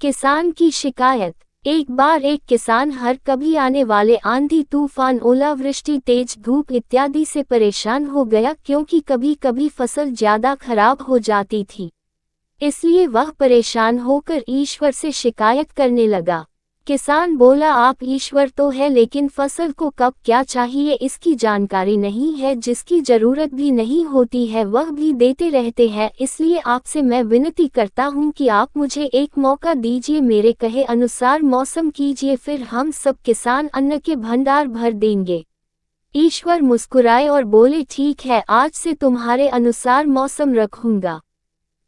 किसान की शिकायत। एक बार एक किसान हर कभी आने वाले आंधी तूफान, ओलावृष्टि, तेज धूप इत्यादि से परेशान हो गया, क्योंकि कभी कभी फसल ज्यादा खराब हो जाती थी। इसलिए वह परेशान होकर ईश्वर से शिकायत करने लगा। किसान बोला, आप ईश्वर तो है, लेकिन फसल को कब क्या चाहिए इसकी जानकारी नहीं है, जिसकी जरूरत भी नहीं होती है वह भी देते रहते हैं। इसलिए आपसे मैं विनती करता हूँ कि आप मुझे एक मौका दीजिए, मेरे कहे अनुसार मौसम कीजिए, फिर हम सब किसान अन्न के भंडार भर देंगे। ईश्वर मुस्कुराए और बोले, ठीक है, आज से तुम्हारे अनुसार मौसम रखूंगा।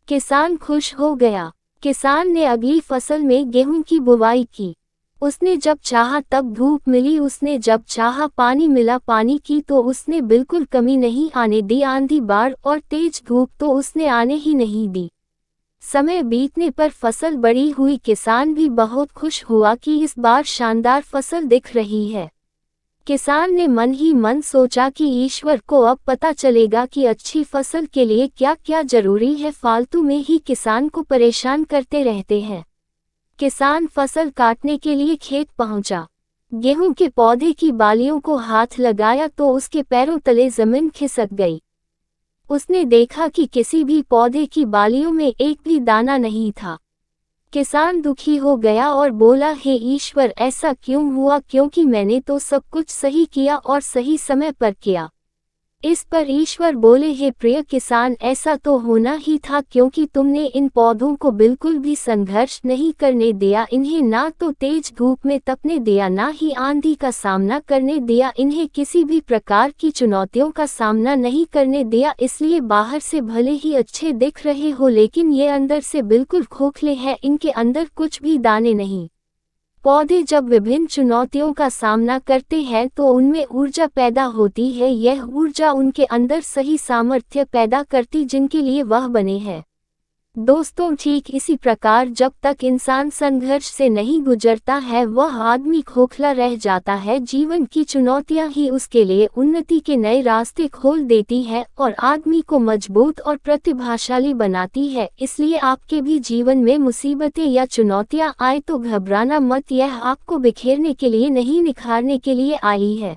किसान खुश हो गया। किसान ने अगली फसल में गेहूं की बुवाई की। उसने जब चाहा तब धूप मिली, उसने जब चाहा पानी मिला पानी की, तो उसने बिल्कुल कमी नहीं आने दी। आंधी, बाढ़ और तेज धूप तो उसने आने ही नहीं दी। समय बीतने पर फसल बड़ी हुई। किसान भी बहुत खुश हुआ कि इस बार शानदार फसल दिख रही है। किसान ने मन ही मन सोचा कि ईश्वर को अब पता चलेगा कि अच्छी फसल के लिए क्या क्या जरूरी है, फालतू में ही किसान को परेशान करते रहते हैं। किसान फसल काटने के लिए खेत पहुंचा। गेहूं के पौधे की बालियों को हाथ लगाया तो उसके पैरों तले जमीन खिसक गई। उसने देखा कि किसी भी पौधे की बालियों में एक भी दाना नहीं था। किसान दुखी हो गया और बोला, हे ईश्वर, ऐसा क्यों हुआ, क्योंकि मैंने तो सब कुछ सही किया और सही समय पर किया। इस पर ईश्वर बोले, हे प्रिय किसान, ऐसा तो होना ही था, क्योंकि तुमने इन पौधों को बिल्कुल भी संघर्ष नहीं करने दिया, इन्हें ना तो तेज धूप में तपने दिया, ना ही आंधी का सामना करने दिया, इन्हें किसी भी प्रकार की चुनौतियों का सामना नहीं करने दिया। इसलिए बाहर से भले ही अच्छे दिख रहे हो, लेकिन ये अंदर से बिल्कुल खोखले हैं, इनके अंदर कुछ भी दाने नहीं। पौधे जब विभिन्न चुनौतियों का सामना करते हैं तो उनमें ऊर्जा पैदा होती है। यह ऊर्जा उनके अंदर सही सामर्थ्य पैदा करती जिनके लिए वह बने हैं। दोस्तों, ठीक इसी प्रकार जब तक इंसान संघर्ष से नहीं गुजरता है वह आदमी खोखला रह जाता है। जीवन की चुनौतियां ही उसके लिए उन्नति के नए रास्ते खोल देती है और आदमी को मजबूत और प्रतिभाशाली बनाती है। इसलिए आपके भी जीवन में मुसीबतें या चुनौतियां आए तो घबराना मत, यह आपको बिखेरने के लिए नहीं, निखारने के लिए आई है।